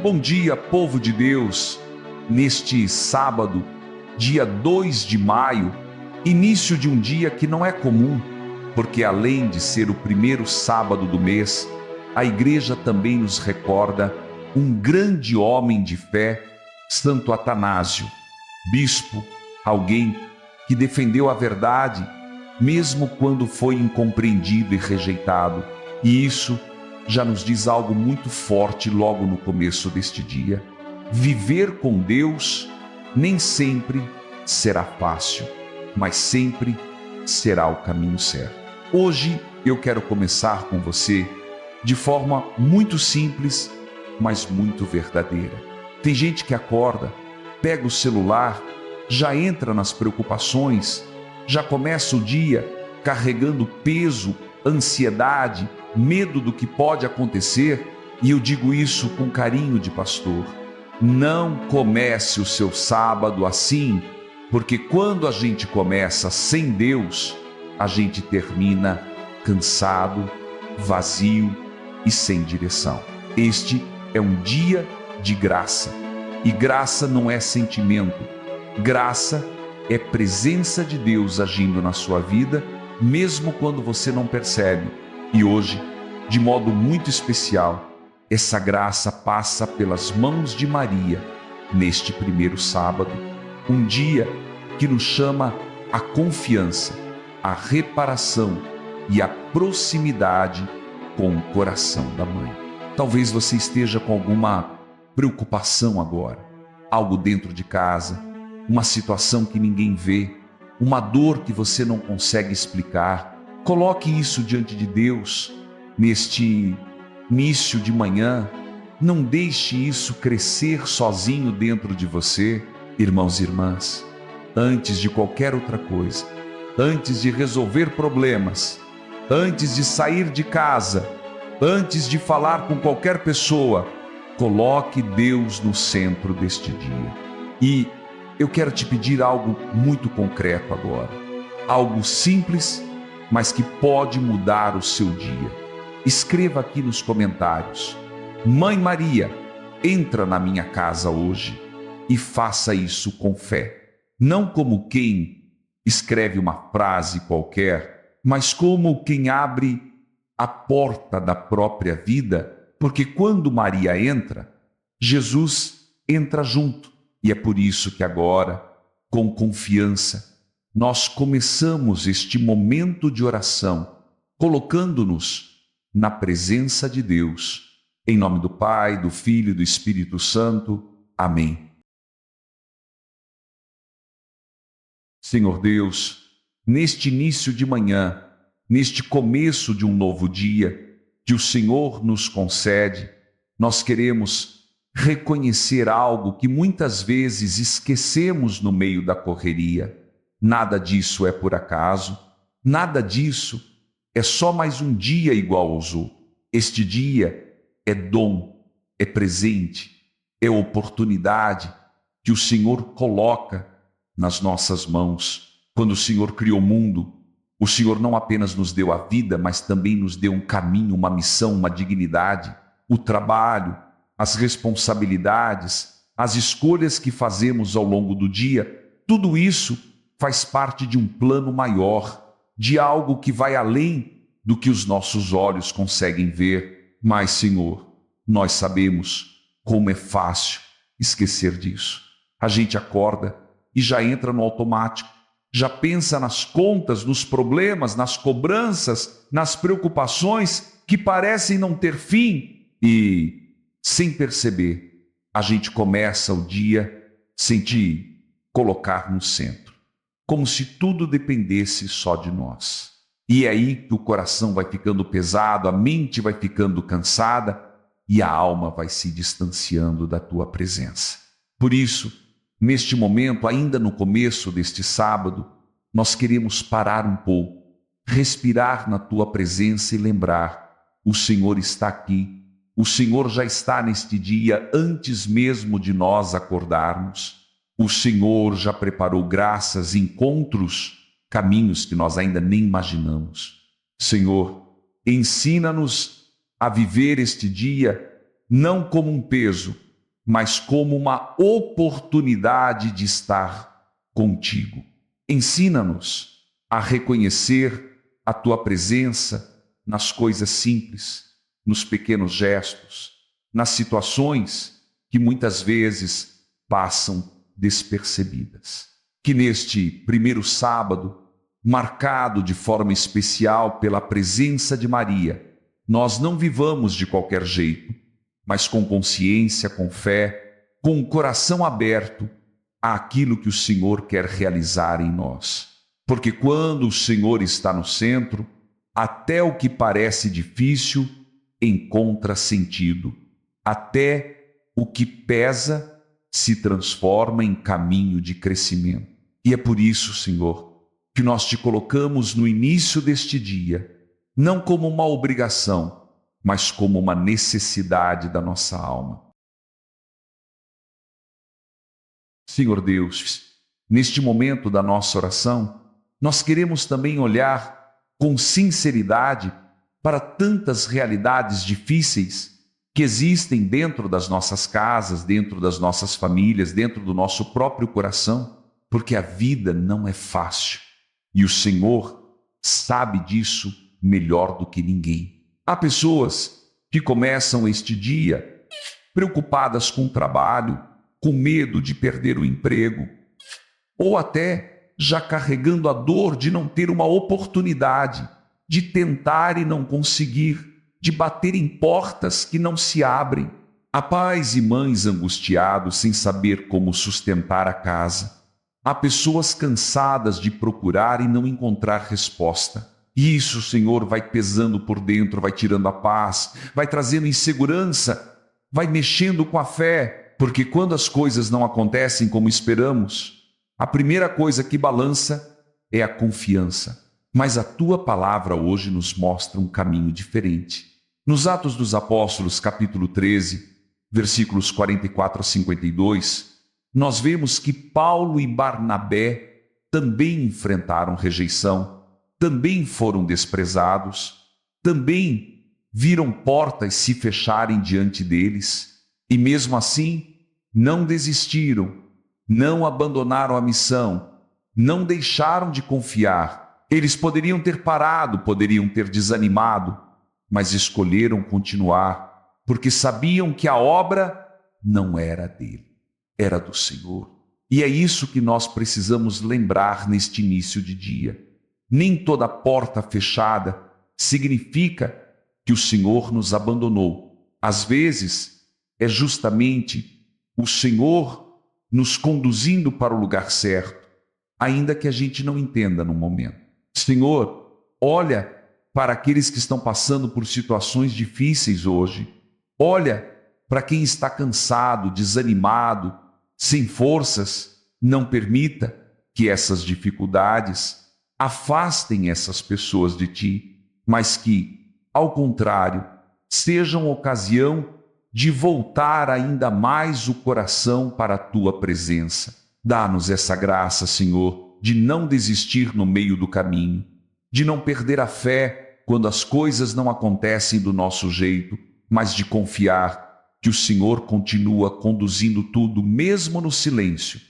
Bom dia, povo de Deus. Neste sábado, dia 2 de maio, início de um dia que não é comum, porque além de ser o primeiro sábado do mês, a igreja também nos recorda um grande homem de fé, Santo Atanásio, bispo, alguém que defendeu a verdade, mesmo quando foi incompreendido e rejeitado. E isso já nos diz algo muito forte logo no começo deste dia. Viver com Deus nem sempre será fácil, mas sempre será o caminho certo. Hoje eu quero começar com você de forma muito simples, mas muito verdadeira. Tem gente que acorda, pega o celular, já entra nas preocupações, já começa o dia carregando peso, ansiedade, medo do que pode acontecer, e eu digo isso com carinho de pastor. Não comece o seu sábado assim, porque quando a gente começa sem Deus, a gente termina cansado, vazio e sem direção. Este é um dia de graça, e graça não é sentimento, graça é presença de Deus agindo na sua vida, mesmo quando você não percebe. E hoje, de modo muito especial, essa graça passa pelas mãos de Maria neste primeiro sábado, um dia que nos chama a confiança, a reparação e a proximidade com o coração da mãe. Talvez você esteja com alguma preocupação agora, algo dentro de casa, uma situação que ninguém vê, uma dor que você não consegue explicar. Coloque isso diante de Deus neste início de manhã. Não deixe isso crescer sozinho dentro de você. Irmãos e irmãs, antes de qualquer outra coisa, antes de resolver problemas, antes de sair de casa, antes de falar com qualquer pessoa, coloque Deus no centro deste dia. E eu quero te pedir algo muito concreto agora, algo simples, mas que pode mudar o seu dia. Escreva aqui nos comentários: Mãe Maria, entra na minha casa hoje, e faça isso com fé. Não como quem escreve uma frase qualquer, mas como quem abre a porta da própria vida, porque quando Maria entra, Jesus entra junto. E é por isso que agora, com confiança, nós começamos este momento de oração, colocando-nos na presença de Deus. Em nome do Pai, do Filho e do Espírito Santo. Amém. Senhor Deus, neste início de manhã, neste começo de um novo dia, que o Senhor nos concede, nós queremos reconhecer algo que muitas vezes esquecemos no meio da correria. Nada disso é por acaso, nada disso é só mais um dia igual aos outros. Este dia é dom, é presente, é oportunidade que o Senhor coloca nas nossas mãos. Quando o Senhor criou o mundo, o Senhor não apenas nos deu a vida, mas também nos deu um caminho, uma missão, uma dignidade, o trabalho, as responsabilidades, as escolhas que fazemos ao longo do dia. Tudo isso faz parte de um plano maior, de algo que vai além do que os nossos olhos conseguem ver. Mas, Senhor, nós sabemos como é fácil esquecer disso. A gente acorda e já entra no automático, já pensa nas contas, nos problemas, nas cobranças, nas preocupações que parecem não ter fim, e sem perceber, a gente começa o dia sem te colocar no centro, como se tudo dependesse só de nós. E é aí que o coração vai ficando pesado, a mente vai ficando cansada e a alma vai se distanciando da tua presença. Por isso, neste momento, ainda no começo deste sábado, nós queremos parar um pouco, respirar na tua presença e lembrar: o Senhor está aqui. O Senhor já está neste dia antes mesmo de nós acordarmos. O Senhor já preparou graças, encontros, caminhos que nós ainda nem imaginamos. Senhor, ensina-nos a viver este dia não como um peso, mas como uma oportunidade de estar contigo. Ensina-nos a reconhecer a tua presença nas coisas simples, nos pequenos gestos, nas situações que muitas vezes passam despercebidas. Que neste primeiro sábado, marcado de forma especial pela presença de Maria, nós não vivamos de qualquer jeito, mas com consciência, com fé, com o coração aberto àquilo que o Senhor quer realizar em nós. Porque quando o Senhor está no centro, até o que parece difícil encontra sentido, até o que pesa se transforma em caminho de crescimento. E é por isso, Senhor, que nós te colocamos no início deste dia, não como uma obrigação, mas como uma necessidade da nossa alma. Senhor Deus, neste momento da nossa oração, nós queremos também olhar com sinceridade para tantas realidades difíceis que existem dentro das nossas casas, dentro das nossas famílias, dentro do nosso próprio coração, porque a vida não é fácil. E o Senhor sabe disso melhor do que ninguém. Há pessoas que começam este dia preocupadas com o trabalho, com medo de perder o emprego, ou até já carregando a dor de não ter uma oportunidade, de tentar e não conseguir, de bater em portas que não se abrem. Há pais e mães angustiados sem saber como sustentar a casa. Há pessoas cansadas de procurar e não encontrar resposta. E isso, Senhor, vai pesando por dentro, vai tirando a paz, vai trazendo insegurança, vai mexendo com a fé, porque quando as coisas não acontecem como esperamos, a primeira coisa que balança é a confiança. Mas a Tua palavra hoje nos mostra um caminho diferente. Nos Atos dos Apóstolos, capítulo 13, versículos 44 a 52, nós vemos que Paulo e Barnabé também enfrentaram rejeição, também foram desprezados, também viram portas se fecharem diante deles, e mesmo assim não desistiram, não abandonaram a missão, não deixaram de confiar. Eles poderiam ter parado, poderiam ter desanimado, mas escolheram continuar, porque sabiam que a obra não era dele, era do Senhor. E é isso que nós precisamos lembrar neste início de dia. Nem toda porta fechada significa que o Senhor nos abandonou. Às vezes, é justamente o Senhor nos conduzindo para o lugar certo, ainda que a gente não entenda no momento. Senhor, olha para aqueles que estão passando por situações difíceis hoje. Olha para quem está cansado, desanimado, sem forças. Não permita que essas dificuldades afastem essas pessoas de Ti, mas que, ao contrário, sejam ocasião de voltar ainda mais o coração para a Tua presença. Dá-nos essa graça, Senhor, de não desistir no meio do caminho, de não perder a fé quando as coisas não acontecem do nosso jeito, mas de confiar que o Senhor continua conduzindo tudo, mesmo no silêncio.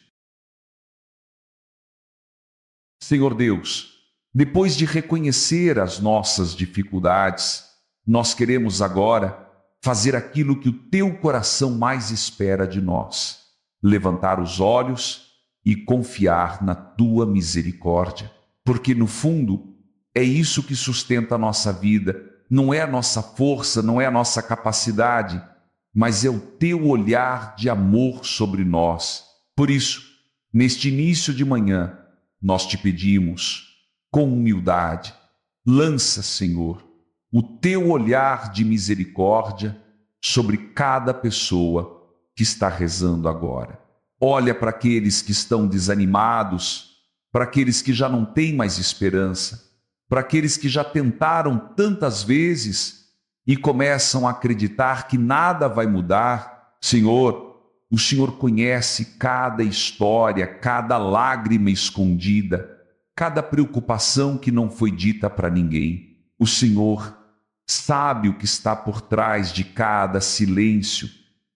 Senhor Deus, depois de reconhecer as nossas dificuldades, nós queremos agora fazer aquilo que o Teu coração mais espera de nós: levantar os olhos e confiar na Tua misericórdia, porque no fundo é isso que sustenta a nossa vida. Não é a nossa força, não é a nossa capacidade, mas é o Teu olhar de amor sobre nós. Por isso, neste início de manhã, nós te pedimos, com humildade, lança, Senhor, o Teu olhar de misericórdia sobre cada pessoa que está rezando agora. Olha para aqueles que estão desanimados, para aqueles que já não têm mais esperança, para aqueles que já tentaram tantas vezes e começam a acreditar que nada vai mudar. Senhor, o Senhor conhece cada história, cada lágrima escondida, cada preocupação que não foi dita para ninguém. O Senhor sabe o que está por trás de cada silêncio,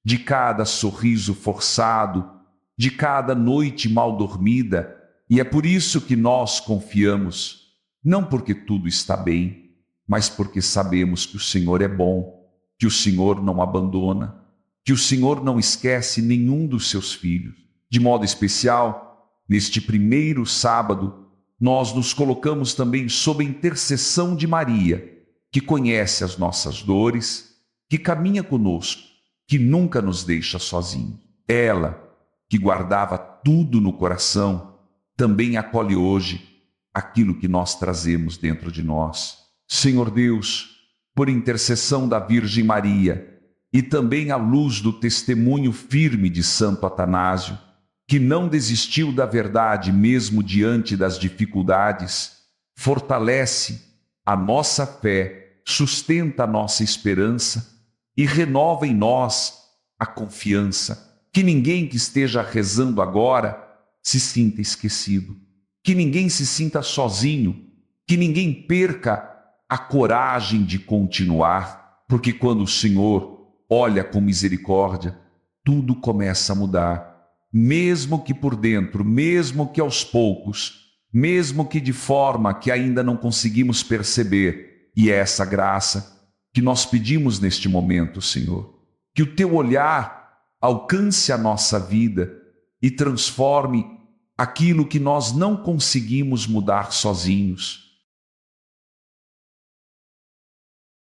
de cada sorriso forçado, de cada noite mal dormida, e é por isso que nós confiamos, não porque tudo está bem, mas porque sabemos que o Senhor é bom, que o Senhor não abandona, que o Senhor não esquece nenhum dos seus filhos. De modo especial, neste primeiro sábado, nós nos colocamos também sob a intercessão de Maria, que conhece as nossas dores, que caminha conosco, que nunca nos deixa sozinhos. Ela, que guardava tudo no coração, também acolhe hoje aquilo que nós trazemos dentro de nós. Senhor Deus, por intercessão da Virgem Maria e também à luz do testemunho firme de Santo Atanásio, que não desistiu da verdade mesmo diante das dificuldades, fortalece a nossa fé, sustenta a nossa esperança e renova em nós a confiança. Que ninguém que esteja rezando agora se sinta esquecido, que ninguém se sinta sozinho, que ninguém perca a coragem de continuar, porque quando o Senhor olha com misericórdia, tudo começa a mudar, mesmo que por dentro, mesmo que aos poucos, mesmo que de forma que ainda não conseguimos perceber. E é essa graça que nós pedimos neste momento, Senhor, que o teu olhar alcance a nossa vida e transforme aquilo que nós não conseguimos mudar sozinhos.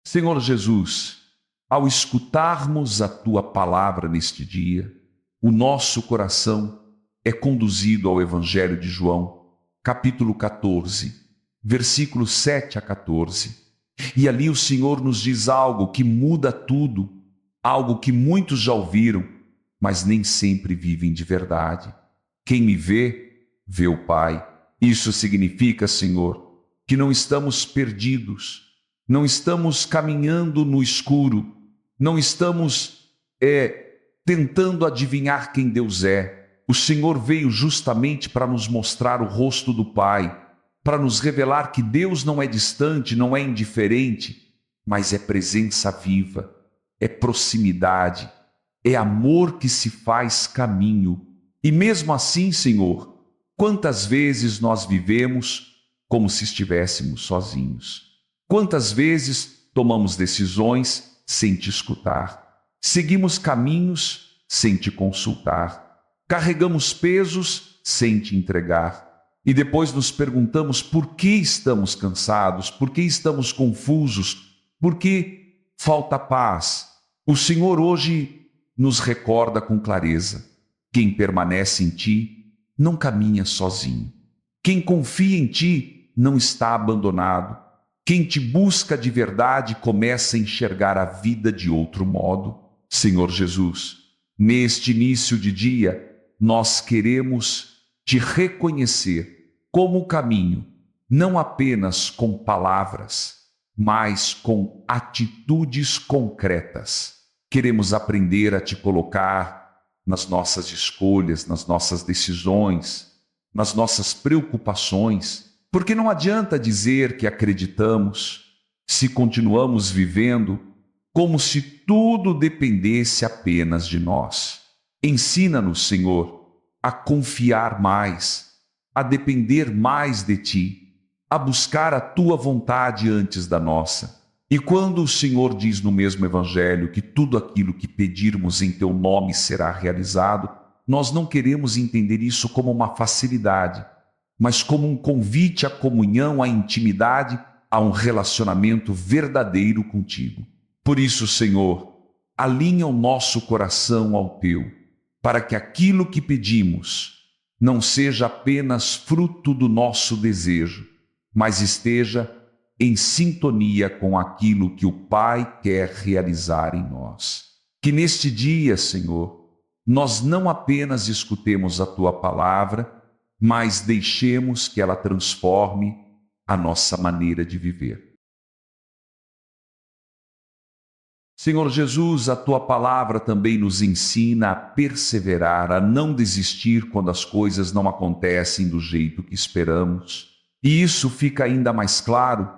Senhor Jesus, ao escutarmos a tua palavra neste dia, o nosso coração é conduzido ao Evangelho de João, capítulo 14, versículos 7 a 14. E ali o Senhor nos diz algo que muda tudo, algo que muitos já ouviram, mas nem sempre vivem de verdade. Quem me vê, vê o Pai. Isso significa, Senhor, que não estamos perdidos, não estamos caminhando no escuro, não estamos tentando adivinhar quem Deus é. O Senhor veio justamente para nos mostrar o rosto do Pai, para nos revelar que Deus não é distante, não é indiferente, mas é presença viva, é proximidade, é amor que se faz caminho. E mesmo assim, Senhor, quantas vezes nós vivemos como se estivéssemos sozinhos? Quantas vezes tomamos decisões sem te escutar? Seguimos caminhos sem te consultar? Carregamos pesos sem te entregar? E depois nos perguntamos por que estamos cansados, por que estamos confusos, por que falta paz. O Senhor hoje nos recorda com clareza: quem permanece em ti não caminha sozinho. Quem confia em ti não está abandonado. Quem te busca de verdade começa a enxergar a vida de outro modo. Senhor Jesus, neste início de dia, nós queremos te reconhecer como o caminho, não apenas com palavras, mas com atitudes concretas. Queremos aprender a te colocar nas nossas escolhas, nas nossas decisões, nas nossas preocupações, porque não adianta dizer que acreditamos se continuamos vivendo como se tudo dependesse apenas de nós. Ensina-nos, Senhor, a confiar mais, a depender mais de Ti, a buscar a Tua vontade antes da nossa. E quando o Senhor diz no mesmo Evangelho que tudo aquilo que pedirmos em Teu nome será realizado, nós não queremos entender isso como uma facilidade, mas como um convite à comunhão, à intimidade, a um relacionamento verdadeiro contigo. Por isso, Senhor, alinha o nosso coração ao Teu, para que aquilo que pedimos não seja apenas fruto do nosso desejo, mas esteja em sintonia com aquilo que o Pai quer realizar em nós. Que neste dia, Senhor, nós não apenas escutemos a Tua palavra, mas deixemos que ela transforme a nossa maneira de viver. Senhor Jesus, a Tua palavra também nos ensina a perseverar, a não desistir quando as coisas não acontecem do jeito que esperamos. E isso fica ainda mais claro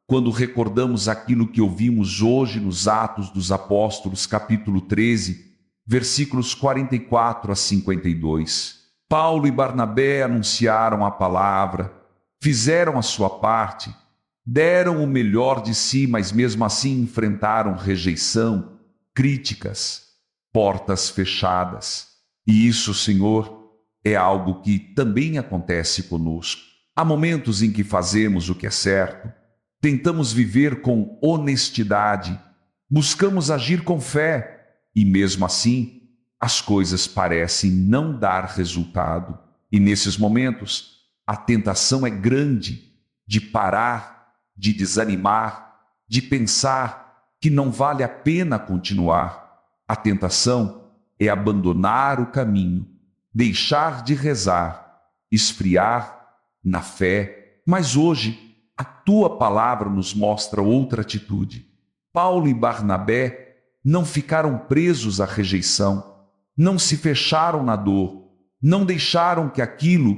quando recordamos aquilo que ouvimos hoje nos Atos dos Apóstolos, capítulo 13, versículos 44 a 52. Paulo e Barnabé anunciaram a palavra, fizeram a sua parte, deram o melhor de si, mas mesmo assim enfrentaram rejeição, críticas, portas fechadas. E isso, Senhor, é algo que também acontece conosco. Há momentos em que fazemos o que é certo, tentamos viver com honestidade, buscamos agir com fé, e mesmo assim, as coisas parecem não dar resultado. E nesses momentos, a tentação é grande de parar, de desanimar, de pensar que não vale a pena continuar. A tentação é abandonar o caminho, deixar de rezar, esfriar na fé. Mas hoje, a tua palavra nos mostra outra atitude. Paulo e Barnabé não ficaram presos à rejeição, não se fecharam na dor, não deixaram que aquilo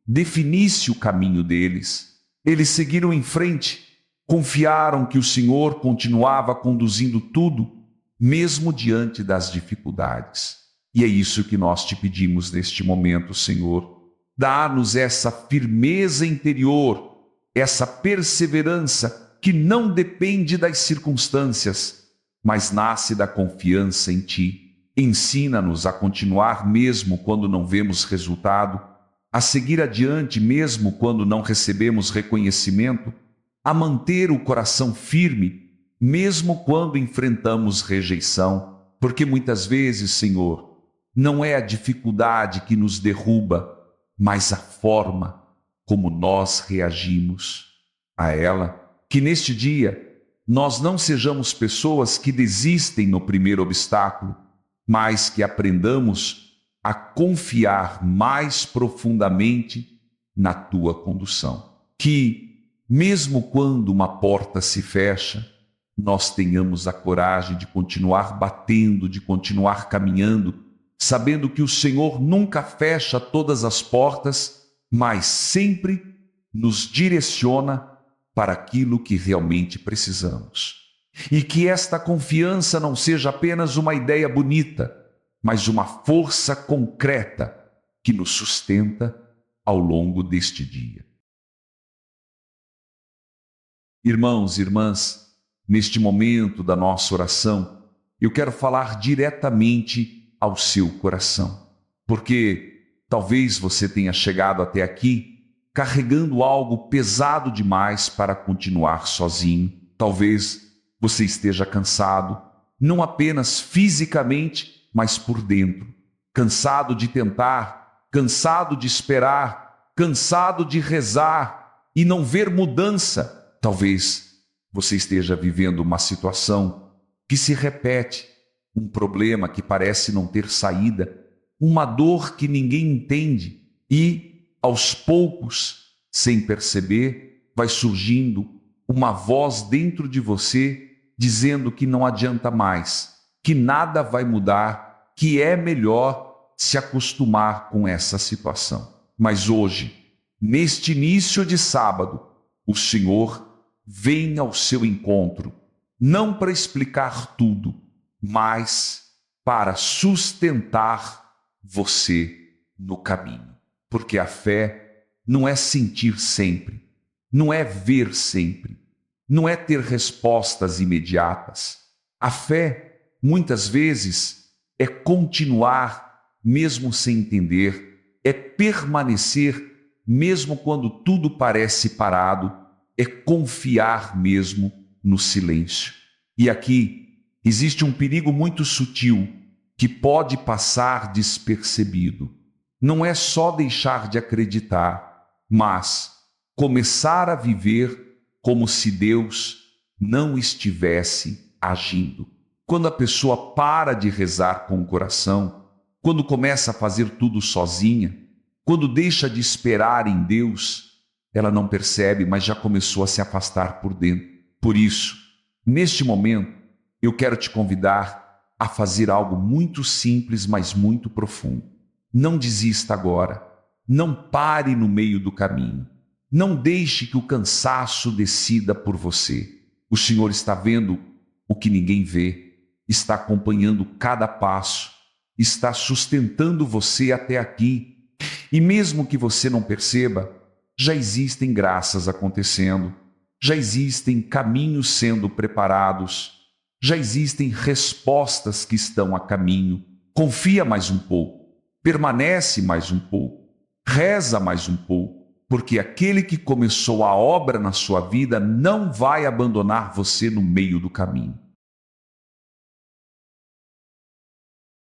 definisse o caminho deles. Eles seguiram em frente, confiaram que o Senhor continuava conduzindo tudo, mesmo diante das dificuldades. E é isso que nós te pedimos neste momento, Senhor. Dá-nos essa firmeza interior, essa perseverança que não depende das circunstâncias, mas nasce da confiança em Ti. Ensina-nos a continuar mesmo quando não vemos resultado, a seguir adiante mesmo quando não recebemos reconhecimento, a manter o coração firme mesmo quando enfrentamos rejeição, porque muitas vezes, Senhor, não é a dificuldade que nos derruba, mas a forma como nós reagimos a ela. Que neste dia nós não sejamos pessoas que desistem no primeiro obstáculo, mas que aprendamos a confiar mais profundamente na Tua condução. Que, mesmo quando uma porta se fecha, nós tenhamos a coragem de continuar batendo, de continuar caminhando, sabendo que o Senhor nunca fecha todas as portas, mas sempre nos direciona para aquilo que realmente precisamos. E que esta confiança não seja apenas uma ideia bonita, mas uma força concreta que nos sustenta ao longo deste dia. Irmãos e irmãs, neste momento da nossa oração, eu quero falar diretamente ao seu coração, porque talvez você tenha chegado até aqui carregando algo pesado demais para continuar sozinho. Talvez você esteja cansado, não apenas fisicamente, mas por dentro. Cansado de tentar, cansado de esperar, cansado de rezar e não ver mudança. Talvez você esteja vivendo uma situação que se repete, um problema que parece não ter saída, uma dor que ninguém entende e, aos poucos, sem perceber, vai surgindo uma voz dentro de você dizendo que não adianta mais, que nada vai mudar, que é melhor se acostumar com essa situação. Mas hoje, neste início de sábado, o Senhor vem ao seu encontro, não para explicar tudo, mas para sustentar você no caminho. Porque a fé não é sentir sempre, não é ver sempre, não é ter respostas imediatas. A fé, muitas vezes, é continuar mesmo sem entender, é permanecer mesmo quando tudo parece parado, é confiar mesmo no silêncio. E aqui existe um perigo muito sutil que pode passar despercebido. Não é só deixar de acreditar, mas começar a viver como se Deus não estivesse agindo. Quando a pessoa para de rezar com o coração, quando começa a fazer tudo sozinha, quando deixa de esperar em Deus, ela não percebe, mas já começou a se afastar por dentro. Por isso, neste momento, eu quero te convidar a fazer algo muito simples, mas muito profundo. Não desista agora, não pare no meio do caminho, não deixe que o cansaço decida por você. O Senhor está vendo o que ninguém vê, está acompanhando cada passo está sustentando você até aqui. E mesmo que você não perceba, já existem graças acontecendo, já existem caminhos sendo preparados, já existem respostas que estão a caminho. Confia mais um pouco, permanece mais um pouco, reza mais um pouco, porque aquele que começou a obra na sua vida não vai abandonar você no meio do caminho.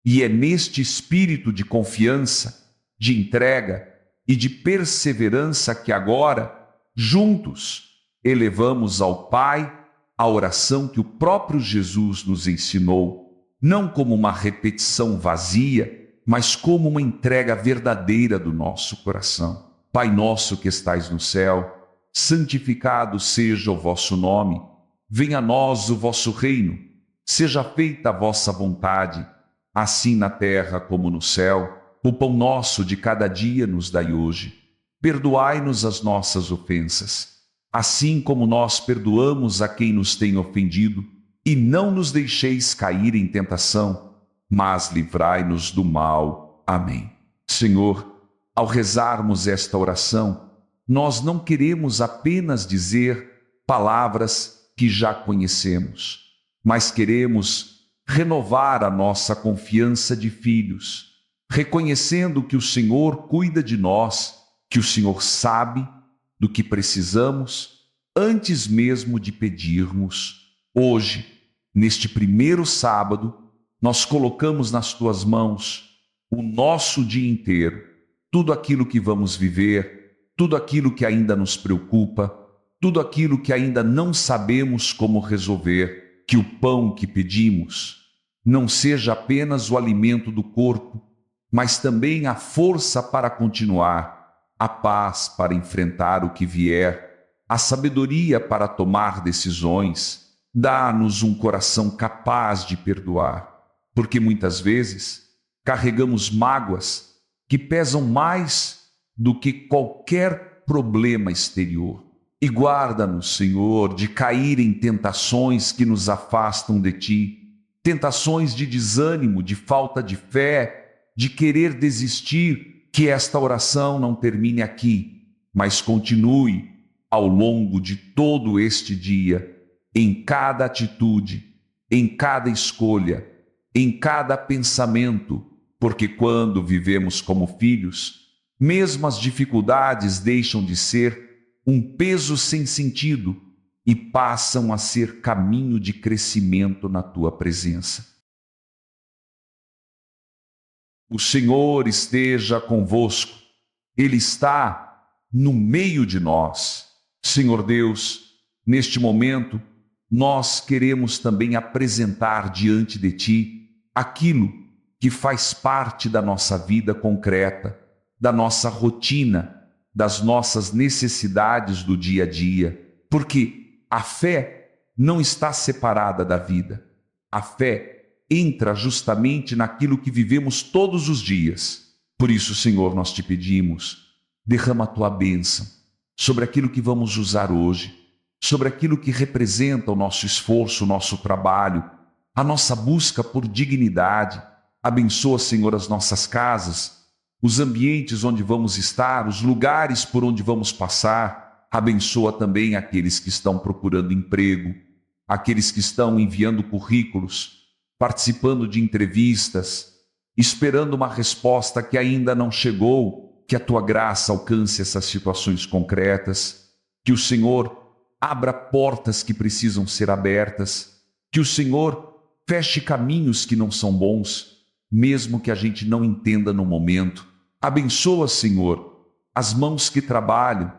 E é neste espírito de confiança, de entrega e de perseverança que agora, juntos, elevamos ao Pai a oração que o próprio Jesus nos ensinou, não como uma repetição vazia, mas como uma entrega verdadeira do nosso coração. Pai nosso que estais no céu, santificado seja o vosso nome, venha a nós o vosso reino, seja feita a vossa vontade, assim na terra como no céu. O pão nosso de cada dia nos dai hoje. Perdoai-nos as nossas ofensas, assim como nós perdoamos a quem nos tem ofendido, e não nos deixeis cair em tentação, mas livrai-nos do mal. Amém. Senhor, ao rezarmos esta oração, nós não queremos apenas dizer palavras que já conhecemos, mas queremos renovar a nossa confiança de filhos, reconhecendo que o Senhor cuida de nós, que o Senhor sabe do que precisamos antes mesmo de pedirmos. Hoje, neste primeiro sábado, nós colocamos nas tuas mãos o nosso dia inteiro, tudo aquilo que vamos viver, tudo aquilo que ainda nos preocupa, tudo aquilo que ainda não sabemos como resolver, que o pão que pedimos não seja apenas o alimento do corpo, mas também a força para continuar, a paz para enfrentar o que vier, a sabedoria para tomar decisões. Dá-nos um coração capaz de perdoar, porque muitas vezes carregamos mágoas que pesam mais do que qualquer problema exterior. E guarda-nos, Senhor, de cair em tentações que nos afastam de Ti, tentações de desânimo, de falta de fé, de querer desistir. Que esta oração não termine aqui, mas continue ao longo de todo este dia, em cada atitude, em cada escolha, em cada pensamento, porque quando vivemos como filhos, mesmo as dificuldades deixam de ser um peso sem sentido e passam a ser caminho de crescimento na Tua presença. O Senhor esteja convosco, Ele está no meio de nós. Senhor Deus, neste momento, nós queremos também apresentar diante de Ti aquilo que faz parte da nossa vida concreta, da nossa rotina, das nossas necessidades do dia a dia, porque a fé não está separada da vida. A fé entra justamente naquilo que vivemos todos os dias. Por isso, Senhor, nós te pedimos, derrama a Tua bênção sobre aquilo que vamos usar hoje, sobre aquilo que representa o nosso esforço, o nosso trabalho, a nossa busca por dignidade. Abençoa, Senhor, as nossas casas, os ambientes onde vamos estar, os lugares por onde vamos passar. Abençoa também aqueles que estão procurando emprego, aqueles que estão enviando currículos, participando de entrevistas, esperando uma resposta que ainda não chegou. Que a Tua graça alcance essas situações concretas, que o Senhor abra portas que precisam ser abertas, que o Senhor feche caminhos que não são bons, mesmo que a gente não entenda no momento. Abençoa, Senhor, as mãos que trabalham,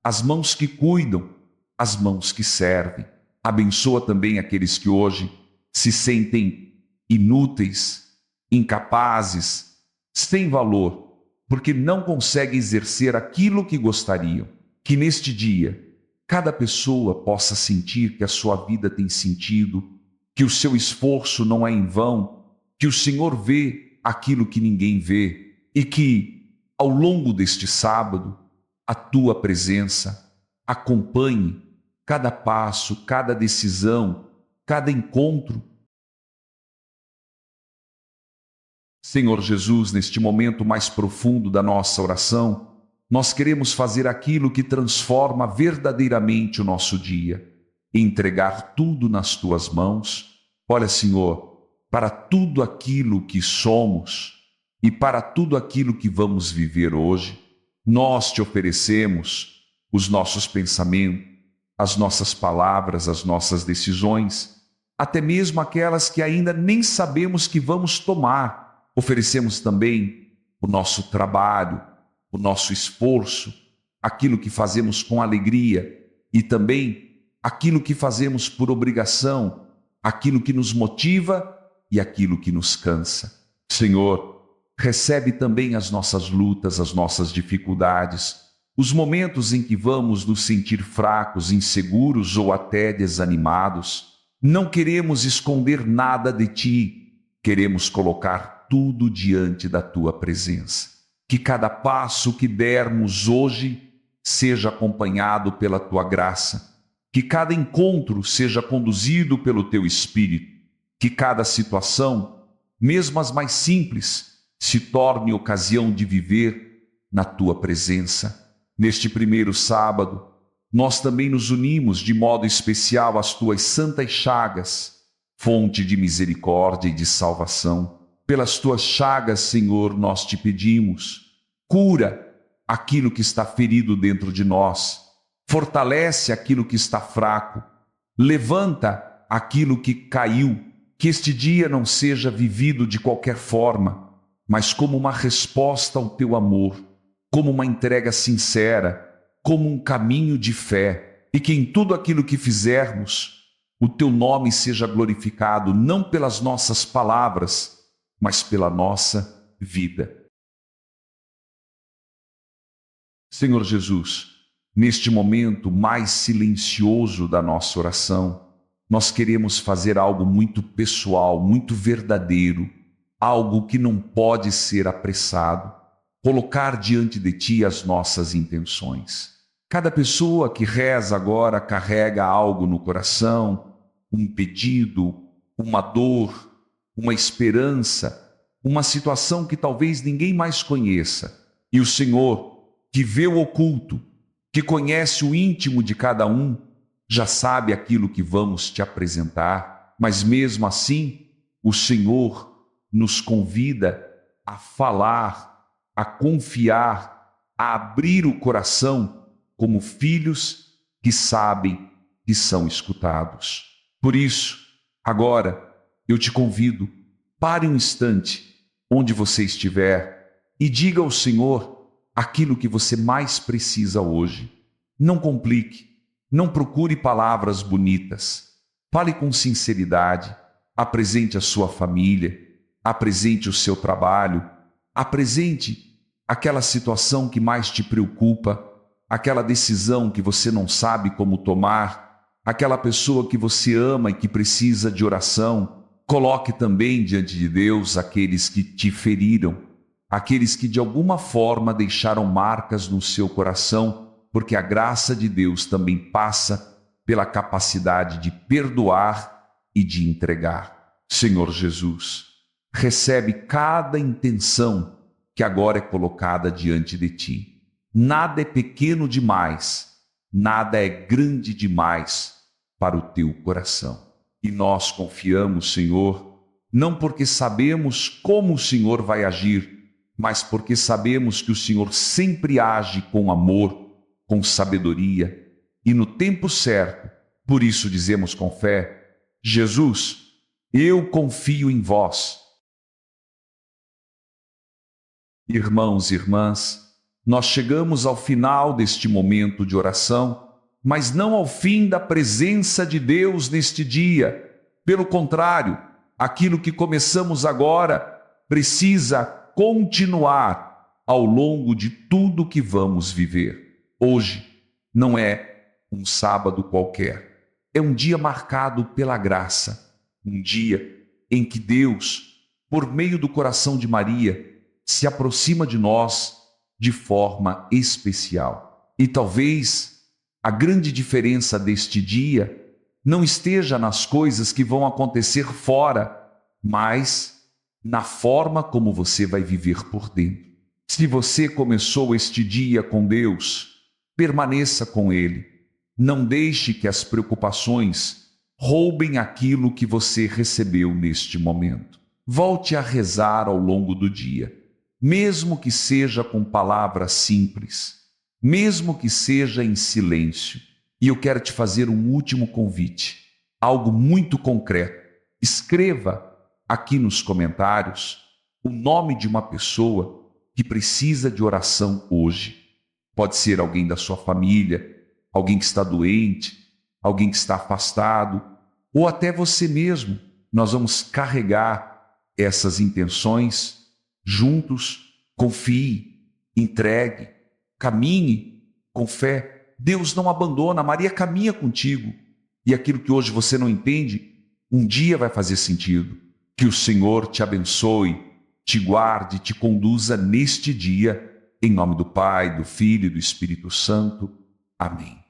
as mãos que cuidam, as mãos que servem. Abençoa também aqueles que hoje se sentem inúteis, incapazes, sem valor, porque não conseguem exercer aquilo que gostariam. Que neste dia, cada pessoa possa sentir que a sua vida tem sentido, que o seu esforço não é em vão, que o Senhor vê aquilo que ninguém vê e que, ao longo deste sábado, a Tua presença acompanhe cada passo, cada decisão, cada encontro. Senhor Jesus, neste momento mais profundo da nossa oração, nós queremos fazer aquilo que transforma verdadeiramente o nosso dia, entregar tudo nas tuas mãos. Olha, Senhor, para tudo aquilo que somos e para tudo aquilo que vamos viver hoje, nós te oferecemos os nossos pensamentos, as nossas palavras, as nossas decisões, até mesmo aquelas que ainda nem sabemos que vamos tomar. Oferecemos também o nosso trabalho, o nosso esforço, aquilo que fazemos com alegria e também aquilo que fazemos por obrigação, aquilo que nos motiva e aquilo que nos cansa. Senhor, recebe também as nossas lutas, as nossas dificuldades, os momentos em que vamos nos sentir fracos, inseguros ou até desanimados. Não queremos esconder nada de Ti, queremos colocar tudo diante da Tua presença. Que cada passo que dermos hoje seja acompanhado pela Tua graça, que cada encontro seja conduzido pelo Teu Espírito, que cada situação, mesmo as mais simples, se torne ocasião de viver na Tua presença. Neste primeiro sábado, nós também nos unimos de modo especial às Tuas santas chagas, fonte de misericórdia e de salvação. Pelas Tuas chagas, Senhor, nós te pedimos, cura aquilo que está ferido dentro de nós, fortalece aquilo que está fraco, levanta aquilo que caiu, que este dia não seja vivido de qualquer forma, mas como uma resposta ao Teu amor, como uma entrega sincera, como um caminho de fé, e que em tudo aquilo que fizermos, o Teu nome seja glorificado, não pelas nossas palavras, mas pela nossa vida. Senhor Jesus, neste momento mais silencioso da nossa oração, nós queremos fazer algo muito pessoal, muito verdadeiro, algo que não pode ser apressado, colocar diante de Ti as nossas intenções. Cada pessoa que reza agora carrega algo no coração, um pedido, uma dor, uma esperança, uma situação que talvez ninguém mais conheça. E o Senhor, que vê o oculto, que conhece o íntimo de cada um, já sabe aquilo que vamos te apresentar, mas mesmo assim, o Senhor nos convida a falar, a confiar, a abrir o coração como filhos que sabem que são escutados. Por isso, agora, eu te convido, pare um instante onde você estiver e diga ao Senhor aquilo que você mais precisa hoje. Não complique, não procure palavras bonitas. Fale com sinceridade, apresente a sua família, apresente o seu trabalho, apresente aquela situação que mais te preocupa, aquela decisão que você não sabe como tomar, aquela pessoa que você ama e que precisa de oração. Coloque também diante de Deus aqueles que te feriram, aqueles que de alguma forma deixaram marcas no seu coração, porque a graça de Deus também passa pela capacidade de perdoar e de entregar. Senhor Jesus, recebe cada intenção que agora é colocada diante de Ti. Nada é pequeno demais, nada é grande demais para o Teu coração. E nós confiamos, Senhor, não porque sabemos como o Senhor vai agir, mas porque sabemos que o Senhor sempre age com amor, com sabedoria e no tempo certo. Por isso dizemos com fé: Jesus, eu confio em vós. Irmãos e irmãs, nós chegamos ao final deste momento de oração, mas não ao fim da presença de Deus neste dia. Pelo contrário, aquilo que começamos agora precisa continuar ao longo de tudo que vamos viver. Hoje não é um sábado qualquer, é um dia marcado pela graça, um dia em que Deus, por meio do coração de Maria, se aproxima de nós de forma especial. E talvez a grande diferença deste dia não esteja nas coisas que vão acontecer fora, mas na forma como você vai viver por dentro. Se você começou este dia com Deus, permaneça com Ele. Não deixe que as preocupações roubem aquilo que você recebeu neste momento. Volte a rezar ao longo do dia, mesmo que seja com palavras simples, mesmo que seja em silêncio. E eu quero te fazer um último convite, algo muito concreto. Escreva aqui nos comentários o nome de uma pessoa que precisa de oração hoje. Pode ser alguém da sua família, alguém que está doente, alguém que está afastado, ou até você mesmo. Nós vamos carregar essas intenções juntos. Confie, entregue, caminhe com fé. Deus não abandona, Maria caminha contigo. E aquilo que hoje você não entende, um dia vai fazer sentido. Que o Senhor te abençoe, te guarde, te conduza neste dia, em nome do Pai, do Filho e do Espírito Santo. Amém.